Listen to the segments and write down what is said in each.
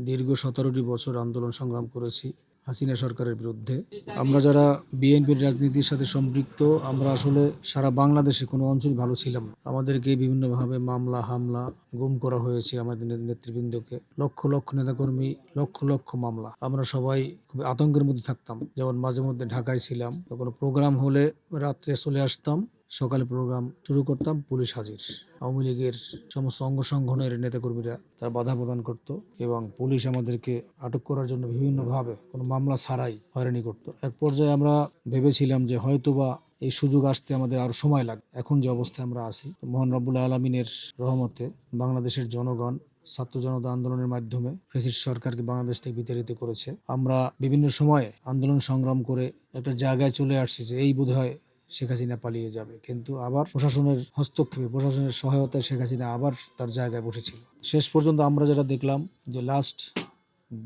দীর্ঘ 17টি বছর আন্দোলন সংগ্রাম করেছি হাসিনা সরকারের বিরুদ্ধে। আমরা যারা বিএনপির রাজনীতির সাথে সম্পৃক্ত, আমরা আসলে সারা বাংলাদেশে কোনো অঞ্চল ভালো ছিলাম না। আমাদেরকে বিভিন্নভাবে মামলা, হামলা, গুম করা হয়েছে আমাদের নেতৃবৃন্দকে। লক্ষ লক্ষ নেতাকর্মী, লক্ষ লক্ষ মামলা। আমরা সবাই খুবই আতঙ্কের মধ্যে থাকতাম। যেমন মাঝে মধ্যে ঢাকায় ছিলাম, তো কোনো প্রোগ্রাম হলে রাত্রে চলে আসতাম, সকালে প্রোগ্রাম শুরু করতাম, পুলিশ হাজির। আওয়ামী লীগের সমস্ত অঙ্গ সংগঠনের নেতাকর্মীরা তারা বাধা প্রদান করত এবং পুলিশ আমাদেরকে আটক করার জন্য বিভিন্নভাবে কোনো মামলা ছাড়াই হয়রানি করত। এক পর্যায়ে আমরা ভেবেছিলাম যে হয়তোবা এই সুযোগ আসতে আমাদের আরো সময় লাগবে। এখন যে অবস্থায় আমরা আছি, মহান রব্বুল আলামিনের রহমতে বাংলাদেশের জনগণ ছাত্র জনতা আন্দোলনের মাধ্যমে ফ্যাসিস্ট সরকারকে বাংলাদেশ থেকে বিতাড়িত করেছে। আমরা বিভিন্ন সময়ে আন্দোলন সংগ্রাম করে একটা জায়গায় চলে আসছি যে এই বোধহয় শেখ হাসিনা পালিয়ে যাবে, কিন্তু আবার প্রশাসনের হস্তক্ষেপে, প্রশাসনের সহায়তায় শেখ হাসিনা আবার তার জায়গায় বসেছিল। শেষ পর্যন্ত আমরা যেটা দেখলাম যে লাস্ট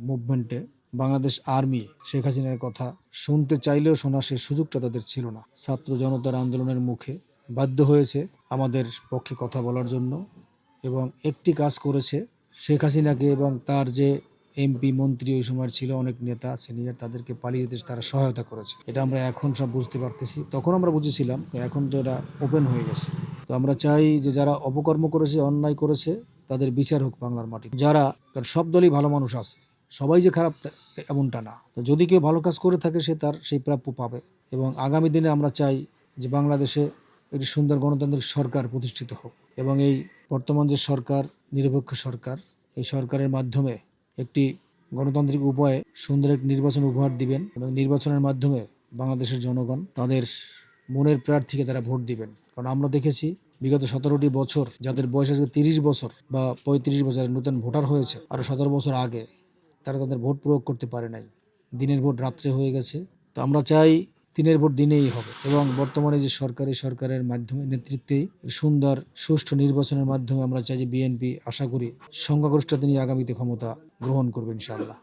মুভমেন্টে বাংলাদেশ আর্মি শেখ হাসিনার কথা শুনতে চাইলেও শোনার সেই সুযোগটা তাদের ছিল না। ছাত্র জনতার আন্দোলনের মুখে বাধ্য হয়েছে আমাদের পক্ষে কথা বলার জন্য এবং একটি কাজ করেছে, শেখ হাসিনাকে এবং তার যে এমপি মন্ত্রী ওই সময় ছিল, অনেক নেতা সিনিয়র, তাদেরকে পালিয়ে যেতে তারা সহায়তা করেছে। এটা আমরা এখন সব বুঝতে পারতেছি, তখন আমরা বুঝেছিলাম, এখন তো এটা ওপেন হয়ে গেছে। তো আমরা চাই যে যারা অপকর্ম করেছে, অন্যায় করেছে, তাদের বিচার হোক বাংলার মাটি। যারা, কারণ সব দলই ভালো মানুষ আছে, সবাই যে খারাপ এমনটা না। তো যদি কেউ ভালো কাজ করে থাকে সে তার সেই প্রাপ্য পাবে। এবং আগামী দিনে আমরা চাই যে বাংলাদেশে একটি সুন্দর গণতান্ত্রিক সরকার প্রতিষ্ঠিত হোক এবং এই বর্তমান যে সরকার, নিরপেক্ষ সরকার, এই সরকারের মাধ্যমে একটি গণতান্ত্রিক উপায়ে সুন্দর একটি নির্বাচন উপহার দিবেন এবং নির্বাচনের মাধ্যমে বাংলাদেশের জনগণ তাদের মনের প্রার্থীকে তারা ভোট দিবেন। কারণ আমরা দেখেছি বিগত 17টি বছর যাদের বয়স আজকে 30 বছর বা 35 বছরের নতুন ভোটার হয়েছে, আরও 17 বছর আগে তারা তাদের ভোট প্রয়োগ করতে পারে নাই। দিনের ভোট রাত্রে হয়ে গেছে। তো আমরা চাই দিনের ভোট দিনেই হবে এবং বর্তমানে যে সরকার, এই সরকারের মাধ্যমে নেতৃত্বেই সুন্দর সুষ্ঠু নির্বাচনের মাধ্যমে আমরা চাই যে বিএনপি, আশা করি সংখ্যাগরিষ্ঠতা নিয়ে আগামীতে ক্ষমতা গ্রহণ করবে ইনশাআল্লাহ।